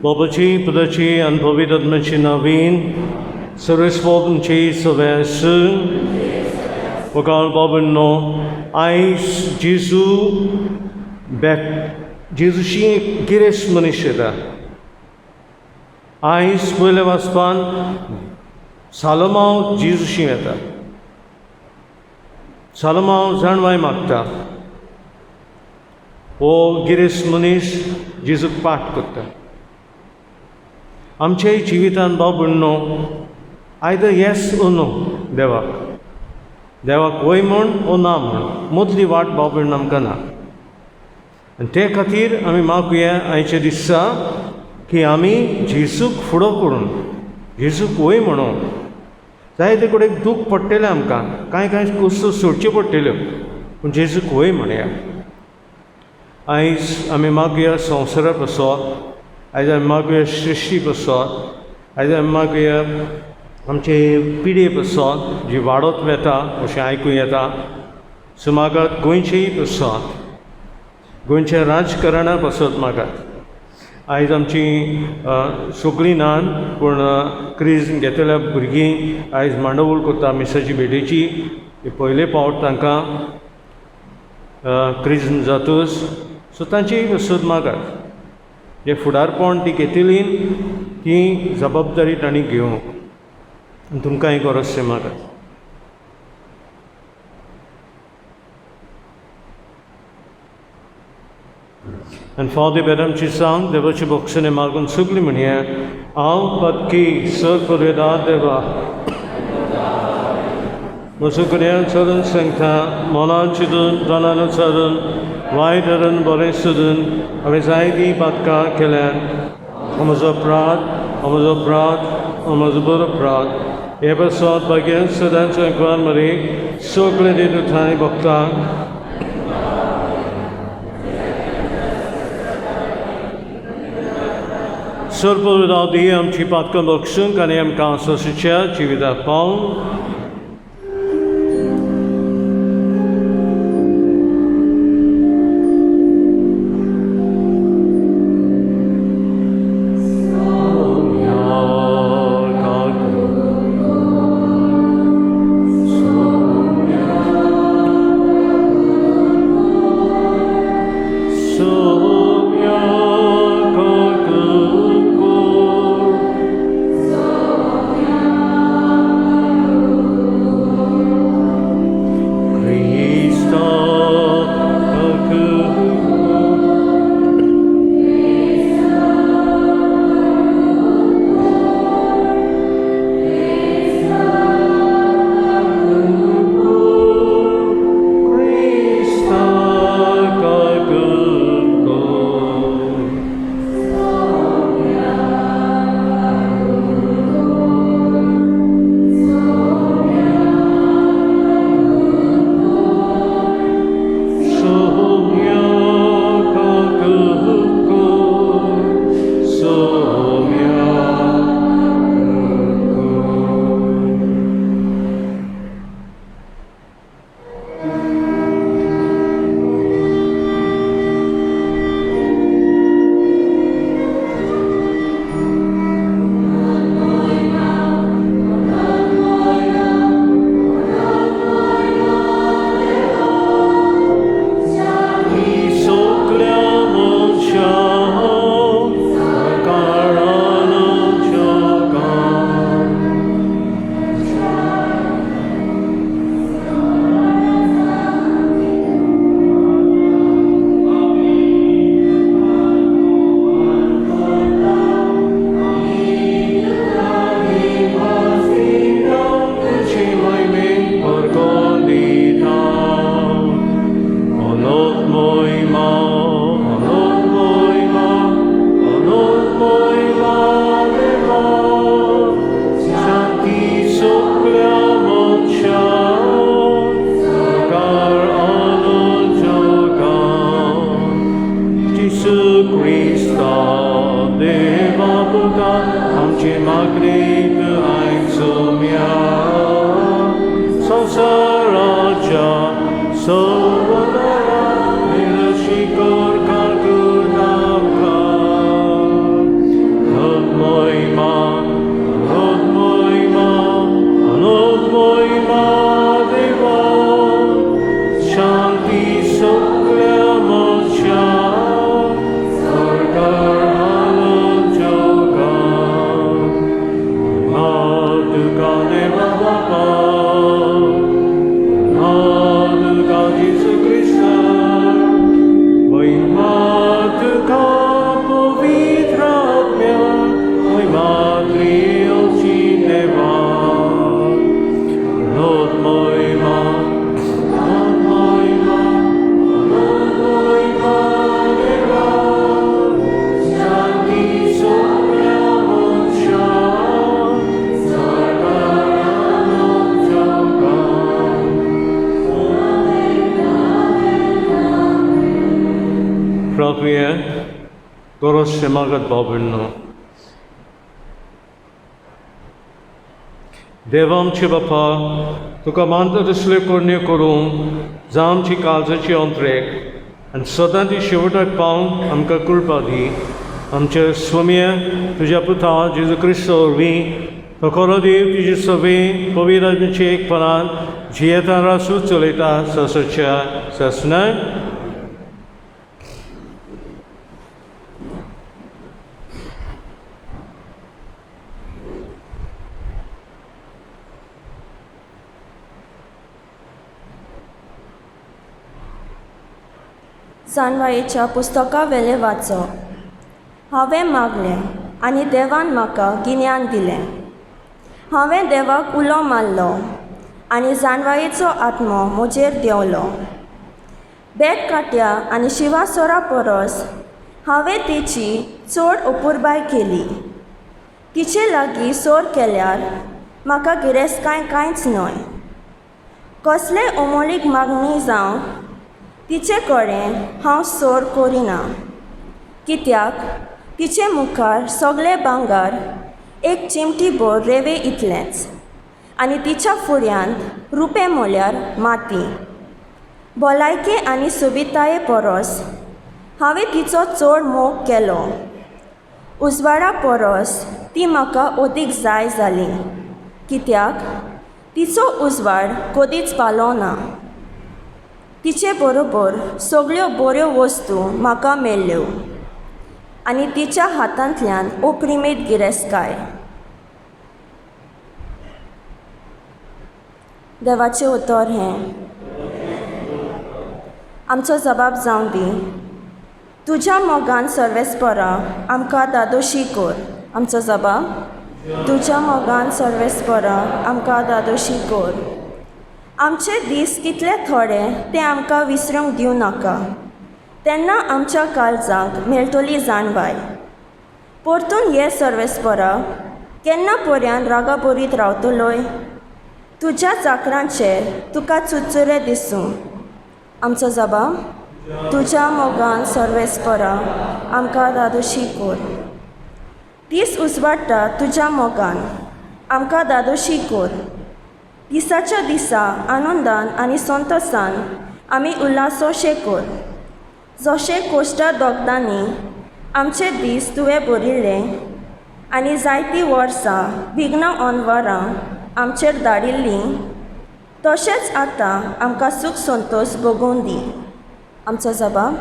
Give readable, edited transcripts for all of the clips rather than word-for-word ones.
Bobachi, Pudachi, and Bovidadmachi Naveen, Saraswabunchi, Savas, Wakal Bobino, Ais, Jesu, Bet, Jesushi, Gires Manisheda, Ais, Willevaspan, Salomao, Jesushi Meta, Salomao, Zanwai Makta, O Gires Manish, Jesu Pat Kutta. आमच्या जिवितान बाब म्हणनो either yes oh no देवाक वय म्हण ओ ना म्हण मदली वाट बाब म्हण आमकां ना आनी ते खातीर आमी मागुया आयच्या दिसा की आमी जेजूक फुडो करून जेजूक वय म्हणो जायते कडेन दूख पडटलें आमकां कांय गोश्टी सोडच्यो पडटल्यो पूण जेजूक वय म्हणया आयज आमी मागुया संवसारा पासत आयज आमी मागुया सृश्टी पासत आयज आमी मागुया आमचे पिढे पासत जी वाडत वेता अशें आयकूं येता सो मागात गोंयचेय पासत गोंयच्या राजकारणा पासत मागात आयज आमची सगळीं नान पूण क्रीज घेतलेल्या भुरगीं आयज मांडवळ करता मिसाची भेटेची पयले फावट तांकां क्रीज जातूच सो तांचेय पासत मागात जे फुडारपण ती घेतिली ती जबाबदारी तांणी घेवंक तुमकांय गरजशें मागात आनी फावती बेदामची सांग देवाचे भक्षणे मागून सुगली म्हणया हांव पत्की सर पदवेदार देवा म्हजो कन्या चलून सांगता मोलान चिंतून दोनान चलून वायट धरून बरें सोदून हांवें जायतीं पातकां केल्यात हो म्हजो अपराध हो म्हजो बरो अपराध हे पासत बागेन सदांचो एकवार मरे सगळे देव थंय भक्तांक सर्व दी आमची पातकां बक्षूंक आनी आमकां सोंशेच्या जिविताक पावूंक गरज शेमागत बाबुन्नो देवा आमचे बापा तुका मानता तसल्यो कोरण्यो करूंक जावं आमची काळजाची अंतरेक आनी सदां ती शेवटाक पावंक आमकां कृपा दी आमचे स्वमीय तुज्या पुता जेजू क्रिस्त वरवीं तो खरो देव तुजे सवे पवित्र आत्म्याचे एकपणान जियेता रासूं चलयता ससच्या ससनाय जानवायेच्या पुस्तका वेले वाचप. हांवें मागलें आनी देवान म्हाका गिन्यान दिलें. हांवें देवाक उलो मारलो आनी जानवायेचो आत्मो म्हजेर देंवलो. बेट काट्या आनी शिवासोरा परस हांवें तिची चड अपुरबाय केली. तिचे लागीं सोर केल्यार म्हाका गिरेस्तकाय कांयच न्हय. कसलेय उमळीक मागणी जावं तिचे कडेन हांव सोर करिना, कित्याक तिचे मुखार सगळे भांगार एक चिमटी भर रेवे इतलेंच आनी तिच्या फुड्यांत रुपे म्हळ्यार माती. भलायके आनी सोबिताये परस हांवें तिचो चड मोग केलो. उजवाडा परस ती म्हाका अदीक जाय जाली, कित्याक तिचो उजवाड कदींच पालो ना. तिचे बरोबर सगळ्यो बऱ्यो वस्तू म्हाका मेळ्ळ्यो आनी तिच्या हातांतल्यान अप्रिमीत गिरेस्तकाय. देवाचें उतर हें. आमचो जबाब जावं दी. तुज्या मोगान सर्वेस्परा आमकां दादोशी कर. आमचो जबाब. तुज्या मोगान सर्वेस्परा आमकां दादोशी कर. आमचे दीस कितले थोडे ते आमकां विसरूंक दिवं नाका. तेन्ना आमच्या काळजांक मेळटली जाणवाय. परतून हे सर्वेस्परा केन्ना पर्यान रागा बरीत रावतलोय. तुज्या चाकरांचेर तुका चुचुरे दिसूं. आमचो जबाब. तुज्या मोगान सर्वेस्परा आमकां दादोशी कर. दीस उजवाडटा तुज्या मोगान आमकां दादोशी कर. दिसाच्या दिसा आनंदान आनी संतोशान आमी उल्हासोशे कर. जशें कोश्टा दोगदांनी आमचे दीस तुवें भरिल्ले आनी जायतीं वर्सां विघ्नां अनवरां आमचेर धाडिल्लीं, तशेंच आतां आमकां सूख संतोश भोगून दी. आमचो जबाब.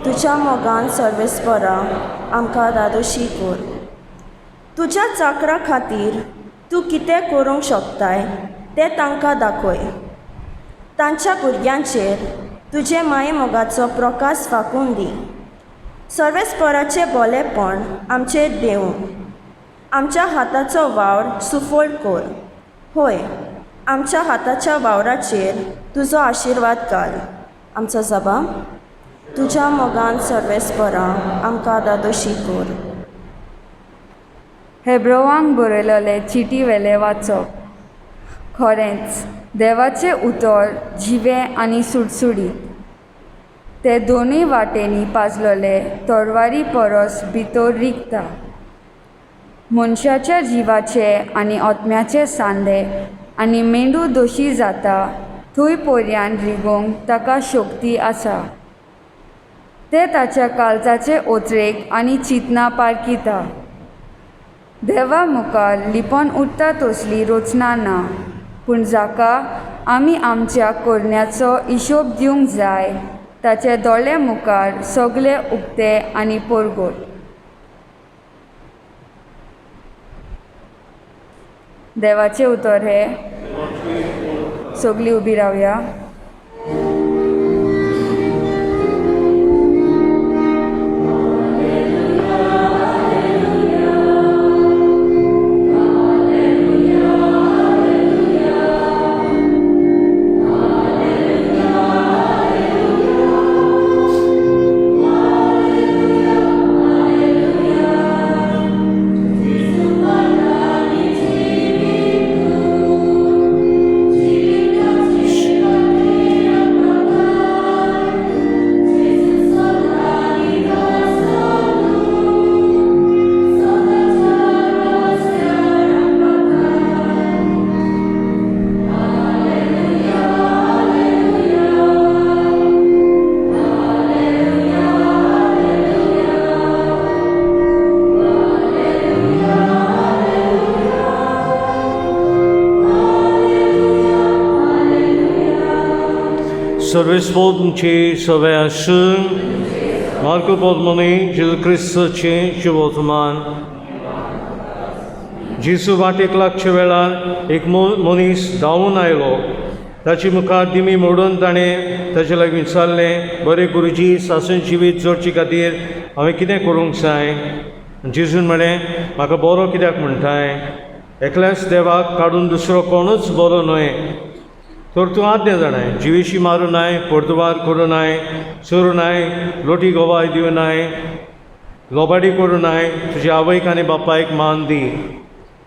तुज्या मोगान सर्वेस्परा आमकां दादोशी कर. तुज्या चाकरा खातीर तूं कितें करूंक शकताय तें तांकां दाखय. तांच्या भुरग्यांचेर तुजे माये मोगाचो प्रकाश फाकून दी. सर्वेस्पराचें बोलेपण आमचेर देंव. आमच्या हाताचो वावर सुफोळ कर. होय, आमच्या हाताच्या वावराचेर तुजो आशिर्वाद घाल. आमचो जबाब. तुज्या मोगान सर्वेस्परा आमकां दादोशी कर. हेब्रोवांक बरयलेले चिटी वेले वाचप. खरेंच देवाचें उतर जिवें आनी सुटसुडीत. ते दोनूय वाटेनी पाजलोले तोरवारी परस भितर रिगता. मनशाच्या जिवाचे आनी आत्म्याचे सांदे आनी मेंदू दोशी जाता थंय पर्यान रिगोवंक ताका शक्ती आसा. ते ताच्या काळजाचे ओचरेक आनी चिंतना पारकिता. देवा मुखार लिपोन उठता तसली रचना ना, पूण जाका आमी आमच्या करण्याचो हिशोब दिवंक जाय ताचे दोळे मुखार सगळे उक्ते आनी परगट. देवाचें उतर हे. सगळीं उबी रावया. सर्वेस्पो तुमचे सवे आसूं मार्को पद्मनी जेजू क्रिस्ताचें शुभवर्तमान. जेजू वाटेक लागचे वेळार एक मनीस धांवून आयलो. ताची मुखार दिमी मोडून ताणें ताचे लागीं विचारलें, बरें गुरुजी, सासून जिवीत जोडचे खातीर हांवें कितें करूंक जाय? जेजून म्हळें, म्हाका बरो कित्याक म्हणटाय? एकल्याच देवाक काडून दुसरो कोणूच बरो न्हय. तर तूं आज्ञा जाणाय, जिवेशी मारूं नाय, पर्दुबार करूं नाय, चोरूं नाय, लोटी गोवाय दिवं नाय, लोबाडी करूं नाय, तुज्या आवयक आनी बापायक मान दी.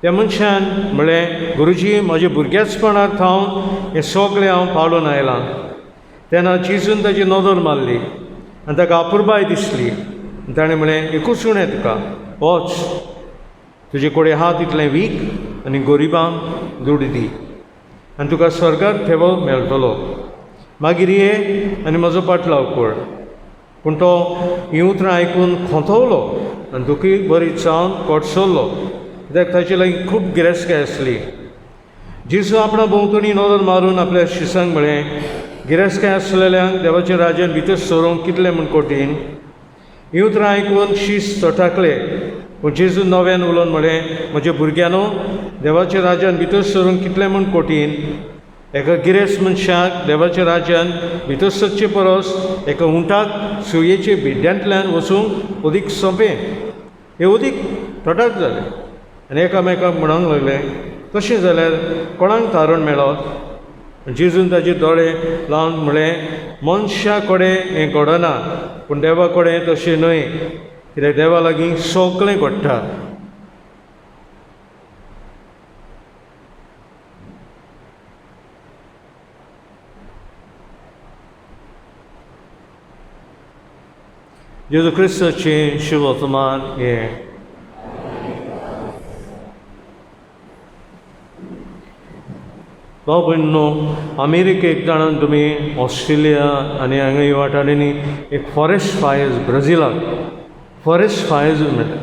त्या मनशान म्हळें, गुरुजी, म्हज्या भुरगेचपणांत हांव हें सगळें हांव पाळून आयलां. तेन्ना जेजून ताची नदर मारली आनी ताका अपुरबाय दिसली. ताणें म्हळें, एकूच उणें तुका, वच, तुजे कडेन आहा तितलें वीक आनी गरिबांक दूड दी आनी तुका स्वर्गांत थेवो मेळटलो. मागीर ये आनी म्हजो पाटलाव कर. पूण तो हीं उतरां आयकून खोंतवलो आनी दुखी बरी चावन कोडसरलो, कित्याक ताचे लागीं खूब गिरेस्तकाय आसली. जेजू आपणा भोंवतणी नदर मारून आपल्या शिसांक म्हळें, गिरेस्तकाय आसलेल्यांक देवाच्या राज्यांत भितर सरूंक कितलें म्हूण कठीण. हीं उतरां आयकून शीस तटाकले. पूण जेजू नव्यान उलोवन म्हळें, म्हज्या भुरग्यांनो, देवाच्या राज्यांत भितर सरूंक कितलें म्हूण कठीण. एका गिरेस्त मनशाक देवाच्या राज्यांत भितर सरचे परस एका उंटाक सुयेचे भिड्ड्यांतल्यान वचूंक अदीक सोंपें. हें अदीक तटाक जालें. आनी एकामेकाक म्हणूंक लागले, तशें जाल्यार कोणाक तारण मेळत? जेजून ताचे दोळे लावन म्हळें, मनशा कडेन हें घडना, पूण देवा कडेन तशें न्हय, कित्याक देवा लागीं सगळें घडटा. जेजू क्रिस्ताचें शुभवर्तमान हें. भाव भयणींनो, अमेरिकेक जाणान तुमी, ऑस्ट्रेलिया आनी हांगा ह्या वाठारांनी एक फॉरेस्ट फायर्स, ब्राझिलाक फॉरेस्ट फायर्स मेळटा.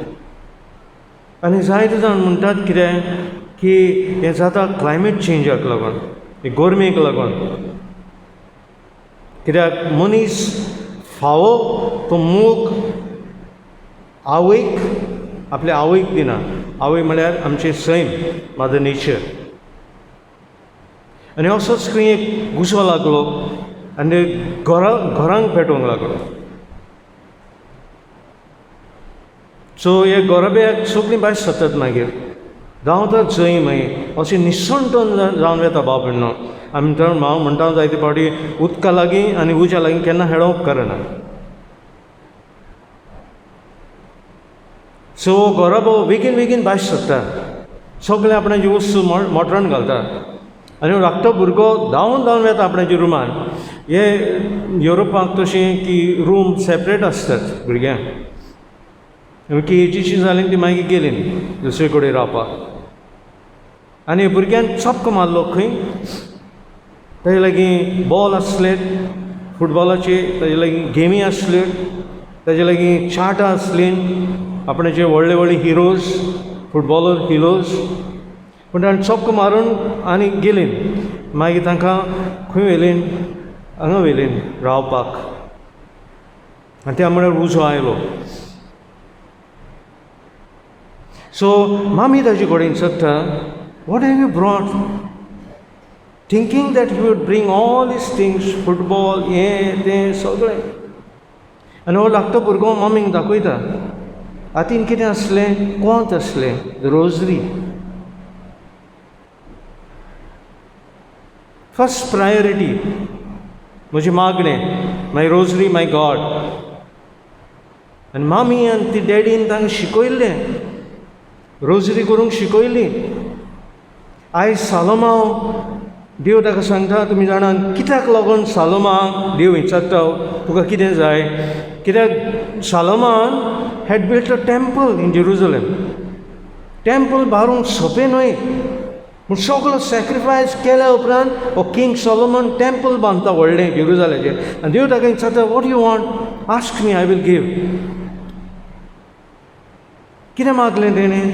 आनी जायते जाण म्हणटात कितें की हें जाता क्लायमेट चेंजाक लागून, गरमेक लागून. कित्याक मनीस फावो तो मूग आवयक, आपल्या आवयक दिना. आवय म्हळ्यार आमचें सैम, मदर नेचर. आनी असोच खंय एक गुसो लागलो आनी घरांक पेटोवंक लागलो. सो हे गोरब्याक सगळीं भायर सरतात. मागीर धांवतात जंय मागीर अशें निसंटून जावन येता. भाव भयणींनो, आमी तर हांव म्हणटा जायते फावटी उदका लागीं आनी उज्या लागीं केन्ना हेडो उपकारना. सो गोरबो बेगीन बेगीन भायर सरता, सगळे आपणाची वस्तू मोटरान घालता आनी धाकटो भुरगो धांवन धांवन येता आपणाच्या रुमान. हे युरोपाक तशें की रूम सेपरेट आसतात भुरग्यांक. की एजीची जालीं ती मागीर गेलीं दुसरे कडेन रावपाक. आनी भुरग्यांक चपको मारलो खंय. ताजे लागीं बॉल आसले फुटबॉलाचे, ताजे लागीं गेमी आसल्यो, ताजे लागीं चार्टां आसलीं, आपणाचे व्हडले व्हडले हिरोज, फुटबॉलर हिरोज. पूण ताणें चपको मारून आनी गेलीं. मागीर तांकां खंय व्हेलीं, हांगा व्हेलीं रावपाक. आनी त्या म्हळ्यार उजो आयलो. सो मामी ताजे कडेन सत्ता, what have you brought? Thinking that you would bring all these things, football हें तें सगळें. आनी हो धाकटो भुरगो मम्मीक दाखयता. हातीन कितें आसलें? कोंत आसलें, रोजरी. फर्स्ट प्रायोरिटी म्हजें मागणें, माय रोजरी, माय गॉड. आनी मामी आनी ती डॅडीन तांकां शिकयल्लें, रोजरी करूंक शिकयली. आयज सालोमांव देव ताका सांगता, तुमी जाणात कित्याक लागून सालोमांक देव विचारता तुका कितें जाय? कित्याक Solomon had built a temple in Jerusalem. Temple बारूंक सोंपें न्हय, पूण सगळो सॅक्रिफायस केल्या उपरांत हो किंग सोलोमन टेंपल बांदता व्हडलें जेरुसलेमाचें. आनी देव ताका विचारता, what you want? Ask me, I will give. कितें मागलें तेणें?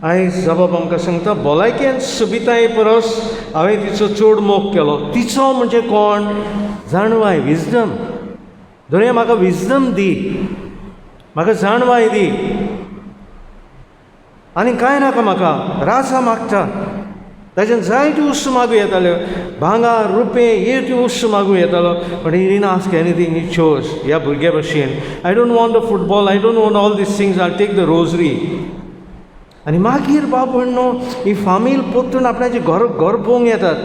आयज जबाब आमकां सांगता भलायकेन सुबिताये परस हांवें तिचो चड मोग केलो. तिचो म्हणजे कोण? जाणवाय, विजडम. दोनूय म्हाका विजडम दी, म्हाका जाणवाय दी. आनी कांय नाका म्हाका, रासा मागता. ताच्यान जायत्यो वस्तू मागूं येताल्यो, भांगर रुपे येत्यो वस्तू मागूं येतालो. But he didn't ask anything, he chose. ह्या भुरग्या भशेन I don't want the football, I don't want all these things, I take the rosary. आनी मागीर बाबा न्हू ही फामील पोत्तून आपणाचें घर पळोवंक येतात.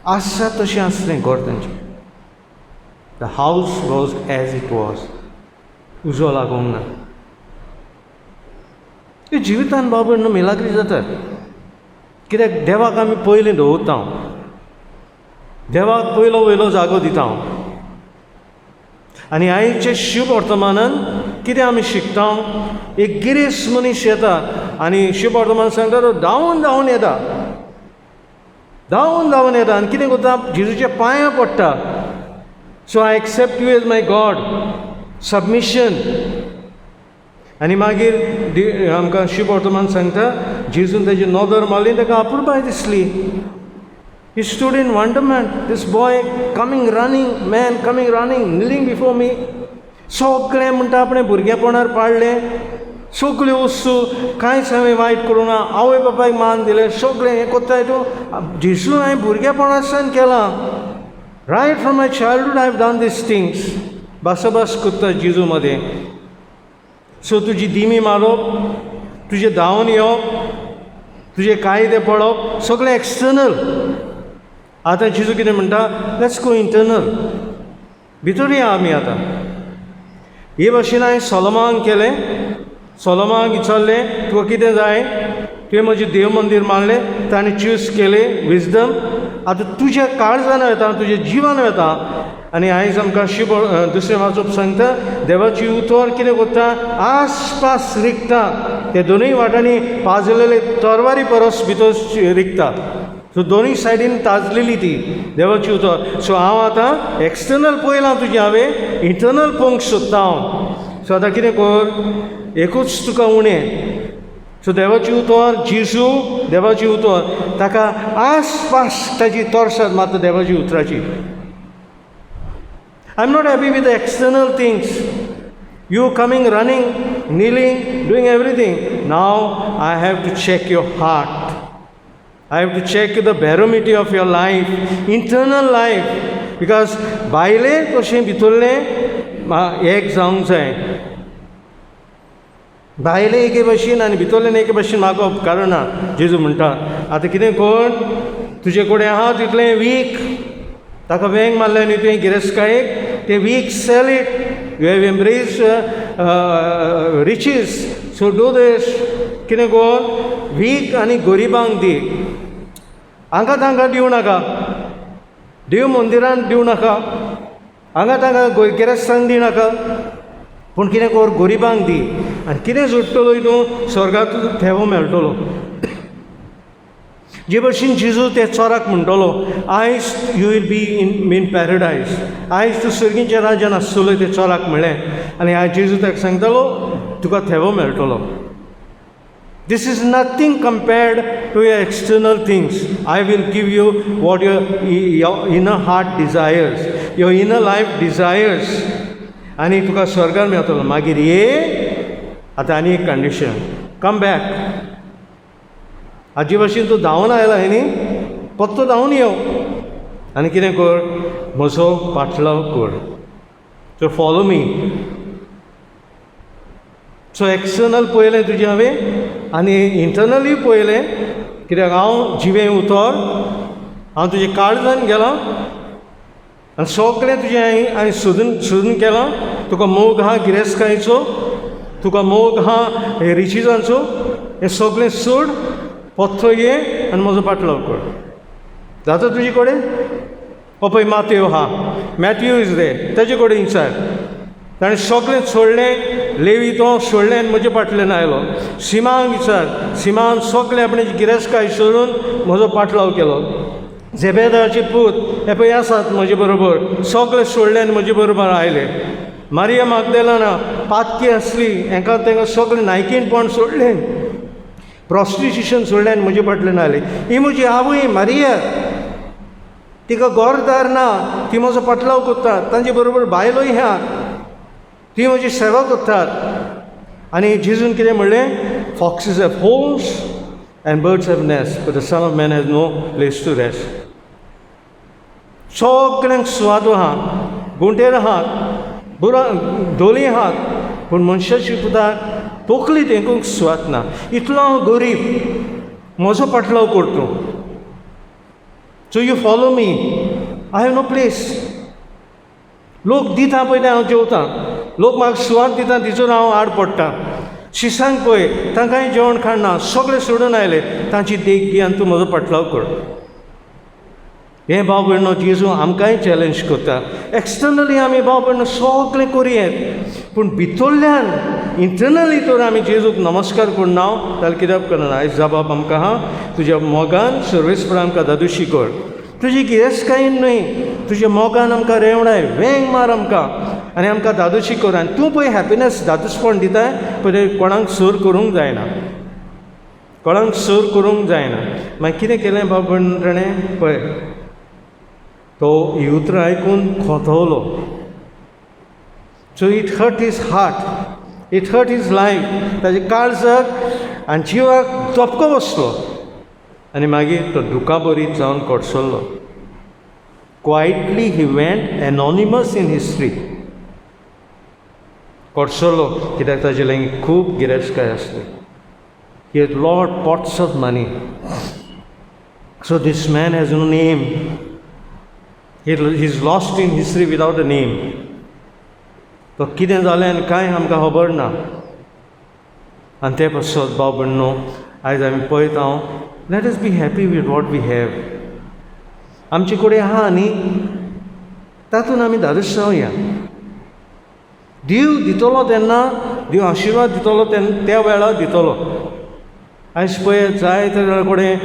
आसा तशें आसलें घर तांचें. द हावस वॉज एज इट वॉज. उजो लागोंक ना. जिवितान बाबा न्हू मिलाग्री जातात. कित्याक देवाक आमी पयलीं दवरता, देवाक पयलो वयलो जागो दिता. आनी आयचे शुभ वर्तमानान कितें आमी शिकता? एक गिरेस्त मनीस येता आनी शुभ वर्तमान सांगता तो धांवून धांवून येता, धांवून धांवून येता आनी कितें करता? जेजूच्या पांयां पडटा. So I accept you as my God. Submission. आनी मागीर आमकां शुभ वर्तमान सांगता जेजून ताची नदर मारली, ताका अपुरबाय दिसली. He stood in wonderment. This boy coming running, man coming running, kneeling before me. सगळें म्हणटा आपणें भुरगेपणार पाळलें, सगल्यो वस्तू कांयच हांवें वायट करूं ना, आवय बापायक मान दिलें, सगळें हें कोत्ताय तूं. जेजू हांवें भुरगेपणासान केलां. Right from my childhood I have done these things. बासाबास कोत्ता जेजू मदें. सो तुजी दिमी मारप, तुजें धांवन येवप, तुजें कायदे पळप, सगळें एक्सटर्नल. आतां जेजू कितें म्हणटा? Let's go internal. भितर या आमी आतां. हे भाशेन हांवें सोलोमाक केलें. सोलोमाक विचारलें तुका कितें जाय? तुवें म्हजें देव मंदीर मारलें, ताणें चूज केलें विजडम. आतां तुज्या काळजान वता, तुज्या जिवान वता. आनी आयज आमकां शुभ दुसरें वाचप सांगता देवाची उतर कितें करता? आसपास रिकता. ते दोनूय वाटांनी पाजलेले तरवारी परस भितर रिकता. सो दोनूय सायडीन ताजलेली ती देवाची उतर. सो हांव आतां एक्सटर्नल पळयलां तुजें, हांवें इंटरनल पळोवंक सोदता हांव. सो आतां कितें कर? एकूच तुका उणें. सो देवाची उतर, जेजू देवाची उतर, ताका आसपास ताची तोरसाद मात देवाची उतराची. I am not happy with the external things. You coming, running, kneeling, doing everything. Now I have to check your heart. I have to check the barometer of your life, internal life. Because भायलें कशें भितरलें एक जावंक जाय. भायलें एके भशेन आनी भितरलें एके भशेन मागप काडना. जेजू म्हणटा आतां कितें कर? तुजे कडेन आहा तितलें वीक. ताका वेंग मारलें न्ही तुवें गिरेस्तकायेक, तें वीक sell it. You have embraced riches. So do these. कितें कर? वीक आनी गरिबांक दी. हांगा तांकां दिवं नाका, देव मंदिरांत दिवं नाका, हांगा तांकां गिरेस्तांक दिनाका. पूण कितें कर? गरिबांक दी. आनी कितें जोडटलो तूं? स्वर्गांत थेवो मेळटलो. जे भशेन जेजू त्या चोराक म्हणटलो आयज you we'll be in paradise. आयज तूं सर्गीच्या राज्यान आसतलो, त्या चोराक म्हणलें. आनी आयज जेजू ताका सांगतालो तुका थेवो मेळटलो. This is nothing compared to your external things. I will give you what your inner heart desires, your inner life desires. आनी तुका स्वर्गान मेळटलो. मागीर ये. आतां आनी एक कंडिशन. Come back. हाजे भशेन तूं धांवन आयला न्ही, परतो धांवन यो आनी कितें कर? म्हजो पाटलाव कर. So follow me. So external पळयलें तुजें हांवें आनी इंटरनली पळयलें. कित्याक हांव जिवें उतर, हांव तुजें काळजान गेलां आनी सगळें तुजें हांवें सोदून केलां. तुका मोग आहा गिरेस्तकायेचो, तुका मोग आहा रिचिजांचो, हें सगळें सोड, पत्तो ये आनी म्हजो पाटलाव कर. जाता तुजे कडेन? हो पळय मातयो आहा, मॅथ्यू इज दे, ताजे कडेन विचार. ताणें सगळें सोडलें, लेवी तो सोडलें आनी म्हजे फाटल्यान आयलो. सिमांक विचार. सिमान सगळें आपणें गिरेस्तकाय सोडून म्हजो पाटलाव केलो. झेबेदाचे पूत हे पळय आसात म्हजे बरोबर, सगळें सोडलें आनी म्हजे बरोबर आयले. मारिया मागदलेना पातकी आसली, हांकां तांकां सगळें नायकीणपण सोडलें, प्रॉस्टिट्युशन सोडलें आनी म्हजे फाटल्यान आयलें. ही म्हजी आवय मारिया, तिका घरदार ना, ती म्हजो पाटलाव करतात, तांचे बरोबर बायलोय ह्यात, ती म्हजी सेवा करतात. आनी जेजून कितें म्हणलें? Foxes have holes and birds have nest, but the son of man has no place to rest. सगळ्यांक सुवातो आहा, गुंटेर आहात, धोली आहात, पूण मनशाची पुताक तोकली तेंकूंक सुवात ना. इतलो हांव गरीब, म्हजो पाटलाव कर तूं. So you follow me, I have no place. लोक दिता पळय तें हांव जेवतां, लोक म्हाका सुवात दिता तिचूर हांव आड पडटां. शिसांक पळय तांकांय जेवण खाण ना, सगळें सोडून आयले, तांची देख घे आनी तूं म्हजो पाटलाव कर. हें भाव भयणो जेजू आमकांय चॅलेंज करता. एक्सटर्नली आमी भाव भयणो सगळें करयेत, पूण भितरल्यान इंटरनली तर आमी जेजूक नमस्कार करना जाल्यार कित्याक करना? आयज जबाब आमकां आहा, तुज्या मोगान सर्वेस्पर आमकां दादोशी कर. तुजी गिरेस्तकायेन न्हय, तुज्या मोगान आमकां रेवणाय, वेंग मार आमकां आनी आमकां दादोशी कर. आनी तूं पळय हॅपिनस दादोसपण दिताय पळय, कोणाक सर करूंक जायना, कोणाक सर करूंक जायना. मागीर कितें केलें बाब भयण ताणें? पळय तो ही उतरां आयकून खोंतवलो. So it hurt his heart, it hurt his life. ताजे काळजाक आनी जिवाक धपको बसलो आनी मागीर तो दुका बरीत जावन कोडसरलो. Quietly he went anonymous in history. कोडसरलो कित्याक ताजे लागीं खूब गिरेस्तकाय आसली. He had lot pots of money. So this man has no name. He is lost in history without a name. तो कितें जालें आनी कांय आमकां खबर ना. आनी ते पासत भाव भयणो आयज आमी पळयता, let us be happy with what we have. आमचे कडेन आहा न्ही, तातूंत आमी धादोस जावया. देव दितलो तेन्ना, देव आशिर्वाद दितलो तेन्ना त्या वेळार दितलो. आयज पळय जायते कडेन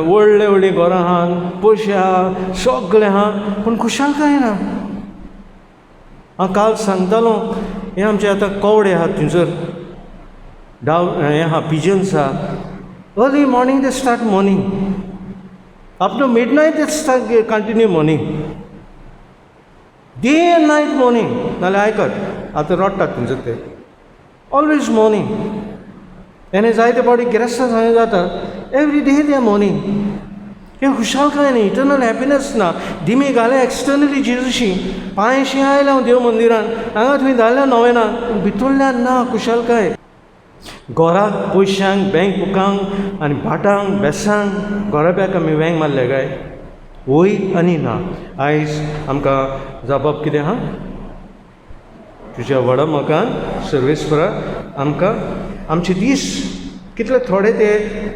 व्हडलीं व्हडलीं घरां आहात, पयशे आहा, सगळें आहा, पूण खुशालकाय ना. हांव काल सांगतालो, हे आमचे आतां कवडे आहात थंयसर, हें आहा, पिजन्स आहा. Early morning they start morning, after midnight they start continue morning, day and night morning. नाल्यार आयकत आतां रडटात थंयसर ते, ऑलवेज मॉर्निंग. आनी जायते फावटी गिरेस्तां सांगूं जाता, every day they are mourning. हें खुशालकाय न्ही, इटर्नल हॅपिनस ना. दिमी घाले एक्सटर्नली जेजूशी, पांयशी आयलें हांव देव मंदिरान, हांगा थंय धाडल्या नोवेनान, पूण भितरल्यान ना खुशालकाय. घराक पयशांक, बँक बुकांक आनी भाटांक बेसांक घराब्याक आमी वेंग मारले काय? वय आनी ना. आयज आमकां जबाब कितें आहा? तुज्या व्हडा मोगान सर्वेस्पराक आमकां आमचे दीस कितले थोडे ते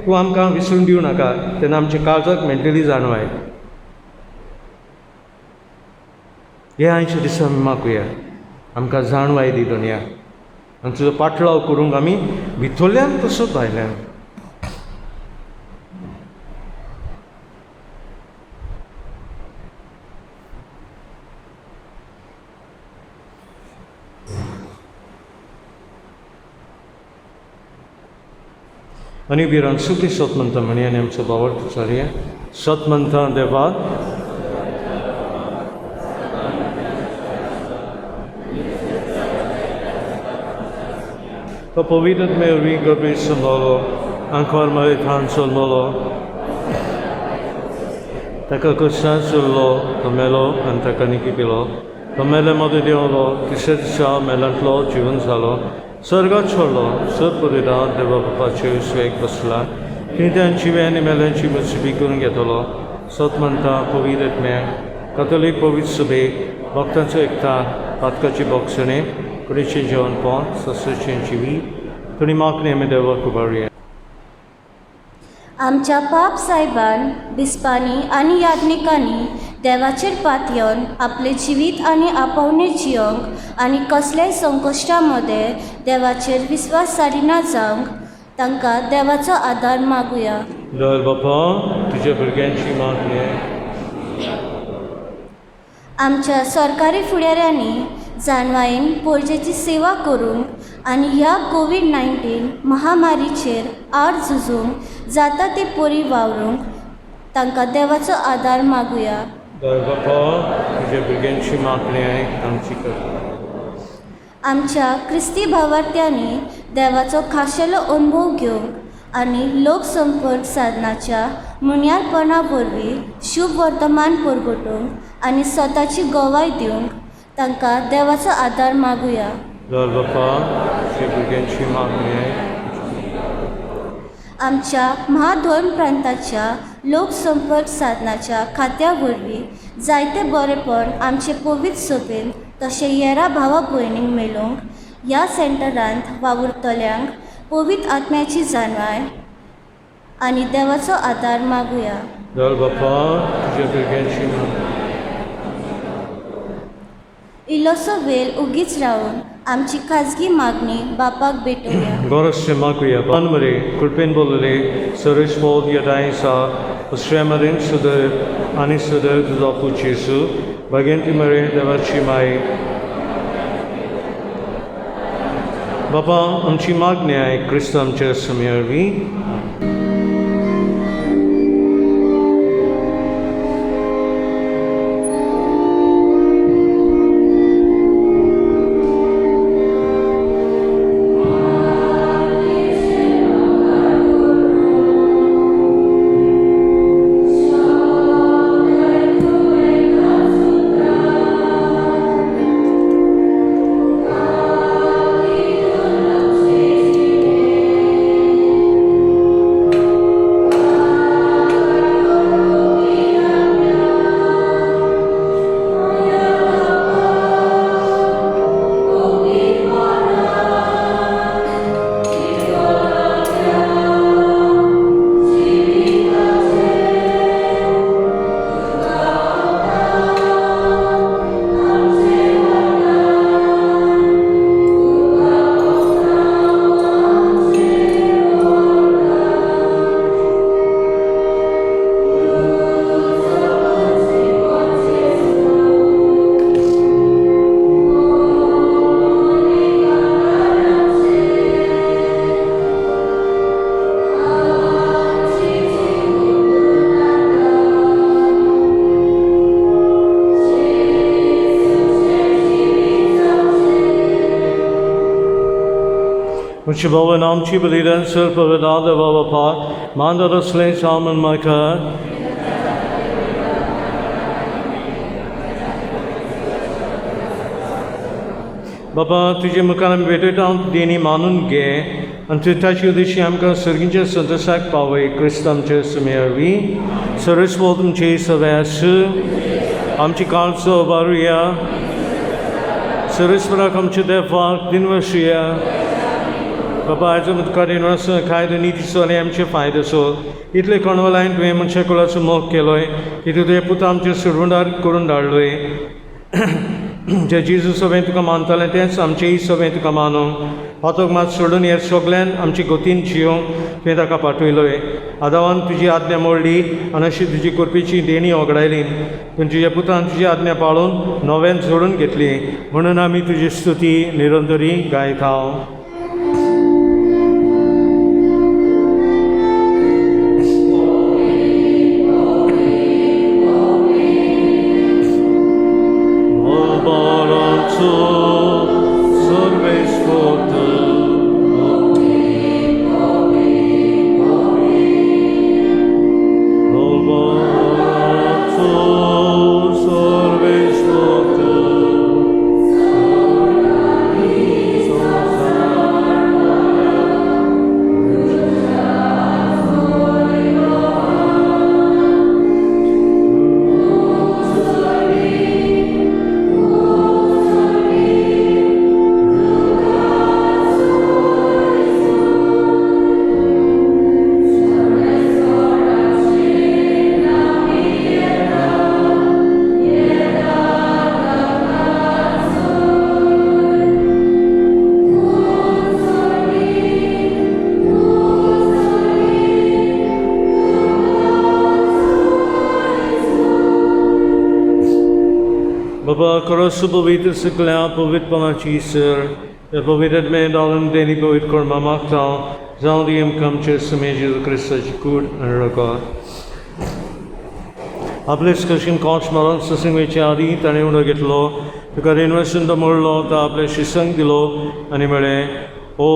तूं आमकां विसरून दिवं नाका, तेन्ना आमच्या काळजाक मेंटली जाणवाय. हे आयच्या दिसा आमी मागुया, आमकां जाणवाय दी दुनिया, आनी तुजो पाटलाव करूंक आमी भितरल्यान तसोच भायल्यान. आनी बिरान सुखी सत म्हणटा म्हणी आनी आमचो बावट चालया. सत म्हणटा देवा, तो पवित्र मेरी गर्भी संभालो, आंखवार मारी थान सोलमलो, ताका कश्टान चुरलो, तो मेलो आनी ताका निकी पिलो. तो मेले मदीं देंवलो, तिसऱ्या दिसा मेलांतलो जिवन जालो. स्वर्गात सोडलो, सर पळयता देवा बापाचे स्वेग बसला. कित्यांची आनी मेल्यांची मुसबी करून घेतलो. सत म्हणटा पवित्र आत्म्याक, कातोलीक पवित्र सभेक, भक्तांचो एकता, पातकाची भोगसणे, कडेचें जेवणपण, सस्याचें जिवी, तुणी मागणी आमी देवाक उबारुया. आमच्या पाप साहेबान, बिस्पांनी आनी याज्ञिकांनी देवाचेर पातयेवन आपले जिवीत आनी आपोवणे जियोंक आनी कसलेय संकश्टा मदें देवाचेर विस्वास सारिना जावंक तांकां देवाचो आदार मागुया. दयाळ बापा, तुज्या भुरग्यांची मागणी आमच्या सरकारी फुडाऱ्यांनी जानवायेन पोरजेची सेवा करूंक आनी ह्या कोविड-19 महामारीचेर आड झुजूंक जाता ते परी वावरूंक तांकां देवाचो आदार मागुया. बापा तुज्या भुरग्यांची मागणी आमची कर. आमच्या क्रिस्ती भावार्थ्यांनी देवाचो खाशेलो अनुभव घेवंक आनी लोकसंपर्क साधनाच्या मुण्यारपणा वरवीं शुभ वर्तमान परगटूंक आनी स्वताची गोवाय दिवंक तांकां देवाचो आदार मागुया. बापा तुज्या भुरग्यांची मागणी आमच्या म्हादोन प्रांताच्या लोकसंपर्क साधनाच्या खात्या वरवीं जायते बरेपण आमचे पवित्र सभेन तशें येरा भावा भयणींक मेळोवंक ह्या सेंटरांत वावुरतल्यांक पवित्र आत्म्याची जानवाय आनी देवाचो आदार मागुया. बापा तुज्या भुरग्यांची मागणी इल्लोसो वेळ उगीच रावन आमची खाजगी मागणी बापाक भेटोवया. Gorsze maguia, Banmare, Kurpin Bolere, Suresh Bod Yadaisa, Ustremarin Sudar, Ani Sudar, Dudapu Jesu, Bagenti Mare, Devachi Mai. Baba, Amchi Magniai, Christam Chesamirvi. Uchibova Namchi Balidan Surpavadada Vavapat, Mandala Slay Salman Maka. Baba, तुझे मुखार भेटत हांव देणी मानून घे आनी तूं ताचे उद्देशी आमकां सर्गींच्या संतोशाक पावय क्रिस्त आमचे सुमे वरवीं सरस्वत तुमचे सव्यास आमची काळचो बारुया सरस्वराक आमचे देवाक दिनवशिया बाबा आयज मुखार येवन कायदो नितीचो आनी आमचे फायदोचो इतले कणवलायन तुवें मनशा कुळाचो मोग केलोय की तुवें पुता आमचे सुरवंदार करून धाडलोय जे जेजू सभेन तुका मानतालें तेंच आमचेय सभेन तुका मानूंक हातूंक मात सोडून हेर सगल्यान आमची गतीन जियोंक तुवें ताका पाठयलोय आदावान तुजी आज्ञा मोडली आनी अशी तुजी कुरपेची देणी ओगडायली पूण तुज्या पुतान तुजी आज्ञा पाळून नव्यान जोडून घेतली म्हणून आमी तुजी स्तुती निरंतरी गायता. करो सुपवित्र सकल्या पवित्रपणाची सर त्या पवित्रमें दालन देणी पवित्र कर्मा मागता जाऊन दी आमचे समय जेजू क्रिस्ताची कूड आणि रगत आपलेच कशीन कोच मारून ससिंगेच्या आधी ताणें उडो घेतलो तुका रेनवेशन दमळलो तो आपल्या शिसंग दिलो आनी म्हळें ओ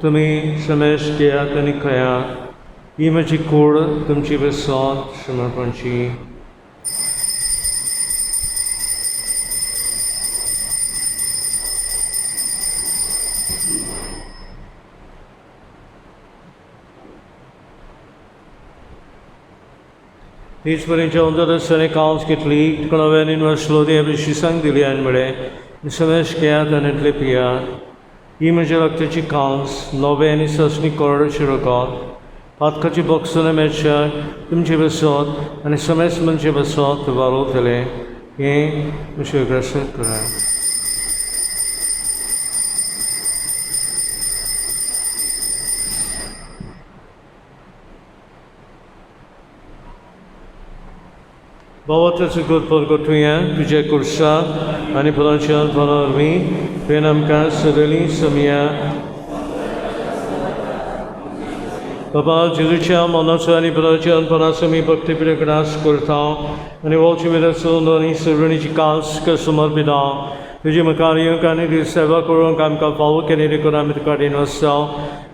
तुमी समेश घेयात आनी खयात ही म्हजी कूड तुमची विसोत समर्पणची तीच पर्यंतच्या उंदरस्तांनी कावंस घेतली तुका नव्यान इन्वेस्टलो ती आपली शिसंग दिली आनी म्हळें समेश घेयात आनी इतले पियात ही म्हज्या रक्ताची कावंस नवे आनी ससणी कोरड शिरकोत पातकाची बॉक्सांनी मेळच्या तुमचे बसोत आनी समेस म्हणजे बसोत वारोतले हें म्हजें अग्रसर करात Bawatas ikut pergotunya, tujuh kursa, ani pelancaran pelarmi, penamkan sedeli semia. Bapa Jerusalem manasa ani pelancaran penasami bakti berkeras kurtau, ani walci berasal dari seruni cikas ke sumber bidang. तुझे मकारियों का निधि सेवा करो काम का पाओ के निधि को नाम का दिन वस्ताओ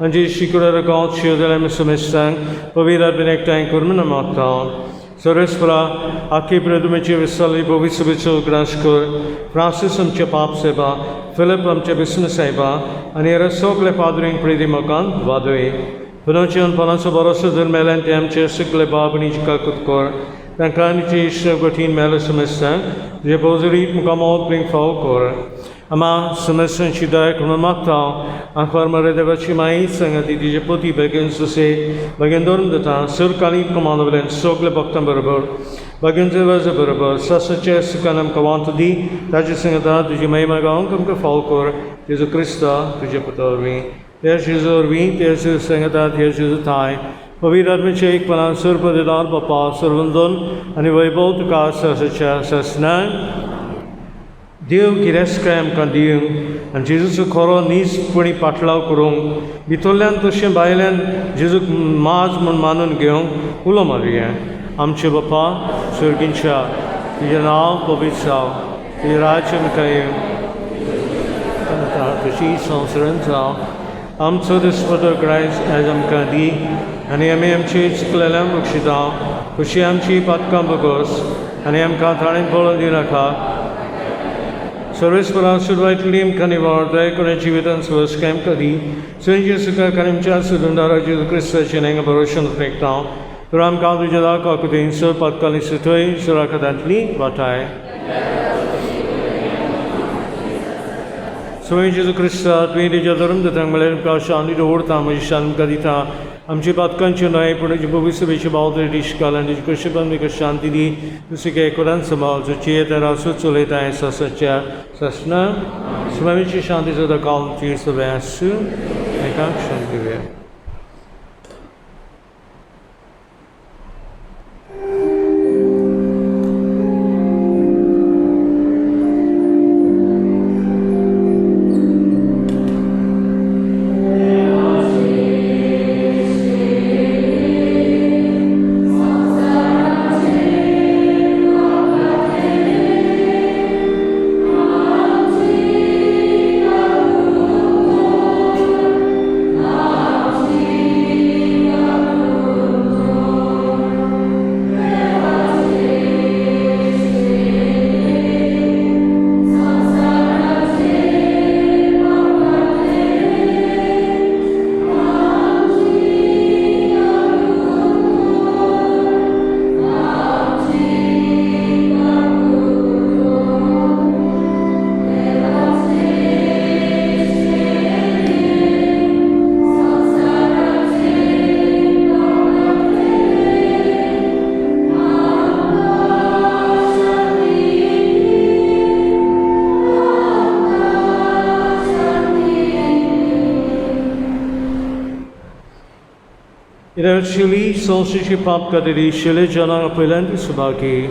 अंजी शिकुरा रकाओ चियोदले में समेस्तांग पवित्र बिनेक time कुर्मन माताओ Sorespra, aki predumici veseli bovisovicu grashkur, Francis amche pap seba, Philip amche business seba, ani rasogle padring pridi makan vadui. Panochian panasa barasa dirmelen amche sikle babni jika kutkor, tankani chi ishra gotin mele semestan, je bozurit mukamot bring faukor. Ama semestan chidai kumamakta, akhbar mare devachi mai sangati dije poti bagen suse, bagen dorm data, sur kalim komandovlen sogle baktam barabar, bagen zevaze barabar, sasache sukanam kawantadi, taji sangata dije mai magaon kam ka faukor, Jesu Krista dije patorvi, ter Jesu orvi, ter Jesu sangata, ter Jesu thai, पवित्र में एक पना सुर पदेदार बपा सुरवंदन अनि वैभव तुका ससचा सस्नान देव गिरेस्कायम का दिव आणि जेजूचो खरो नीजपणी पाटलाव करूंक भितरल्यान तशें भायल्यान जेजूक माज म्हूण मानून घेवंक उलो मारया आमचे बापा स्वर्गींच्या तुजें नांव पवित्र जावं तुजें राज्य मुखार तशी संवसारांत जावं आमचो दिसपतो क्रायस्ट आयज आमकां दी आनी आमी आमची चिकलेल्यांक बक्षिता कशी आमची पातकां बगोस आनी आमकां थाळेन पळोवन दिनाका सर्वेस्परा सुरवातली आमकां निवड दया करून जिवितान सुवासकाय आमकां दी संजय सुखाक आनी आमच्या सुदंडारा जेजू क्रिस्ताचें नेंगा भरोशान फेकता तर आमकां तुज्या दाखा कुतें सर पातकाली सुथय सुराखातांतली वाटाय स्वयं जेजू क्रिस्ता तुवें तेज्या धर्म दतांक म्हळ्यार आमकां शांती दवरता म्हजी शांती आमकां दिता आमची पातकांची न्हय पूण तुजे भविसभेची बावतरी दिश्काल आनी तुजी कशेंपण म्हाका शांती दी तुजे एकरान सांबाळ तुजे तर आसूं चलयता हें ससाच्या ससना स्वामीची शांती सदां कावची सगळें आसूं एकाक शांती Divya Iracili solsici papka dedi şile cana apelenti subaki.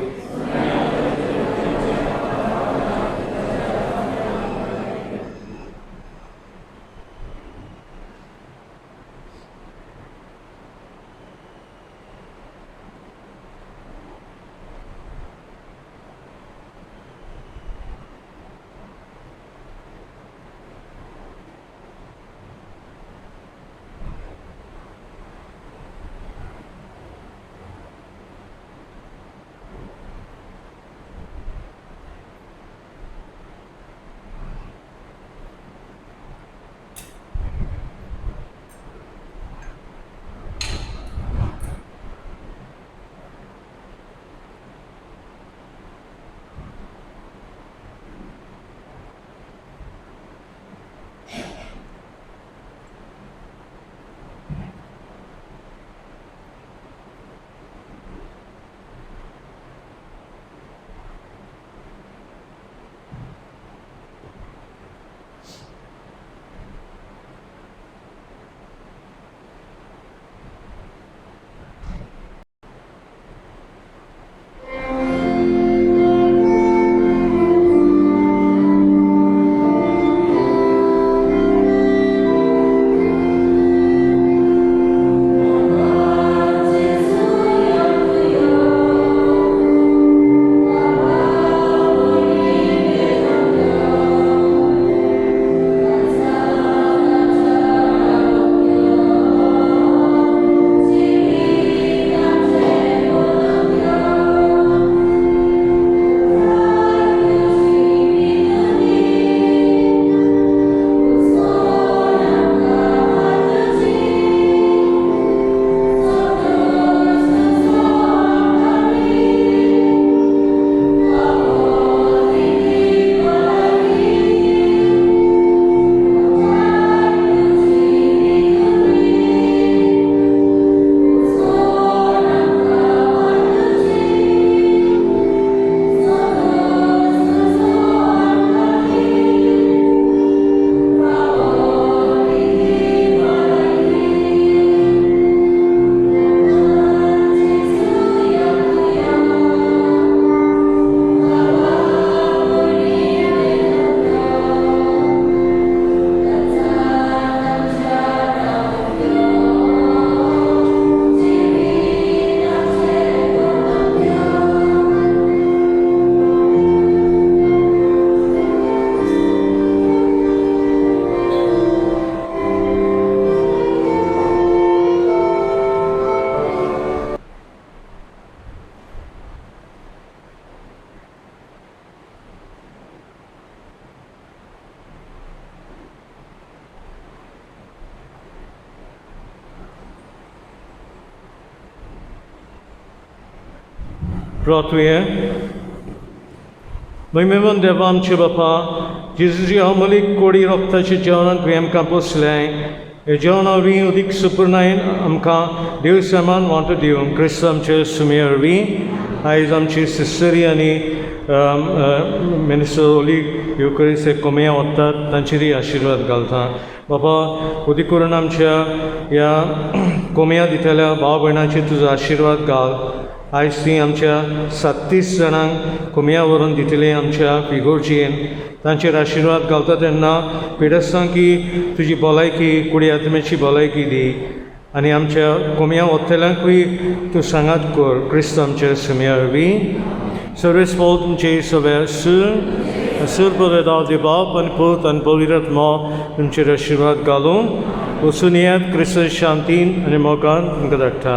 प्रार्थुये. मैमेवन देवा आमचे बापा, जेजूची अमोलीक कोडी रोगताच्या जेवणान तुवें आमकां पोसलें. हे जेवण वरवीं उदीक सुपर्णायेन आमकां देव समान वांटो दिवंक क्रिस्त आमचे सुमे वरवीं आयज आमची सिस्टरी आनी मिनिस्टर ओली युकरिस्ट हे कोमया वतात तांचेरय आशिर्वाद घालता. बाबा उदी करून आमच्या ह्या कोमया दितल्या भाव भयणांचेर तुजो आशिर्वाद घाल. आयज ती आमच्या 37 जाणांक कोमया व्हरून दितली आमच्या फिगोर्जीन. तांचेर आशिर्वाद घालता तेन्ना पिडस्तां की तुजी भलायकी कुडी आत्म्याची भलायकी दी आनी आमच्या कोमया वतल्यांकूय तूं सांगात कर क्रिस्त आमच्या सुमया वरवीं. सर्वेस्पोद सगळ्या सुर पदाव दे बाप आनी पूत आनी पवित्र आत्मा तुमचेर आशिर्वाद घालूं. वचून येयात क्रिस्त शांतीन आनी मोगान तुमकां धाडटा.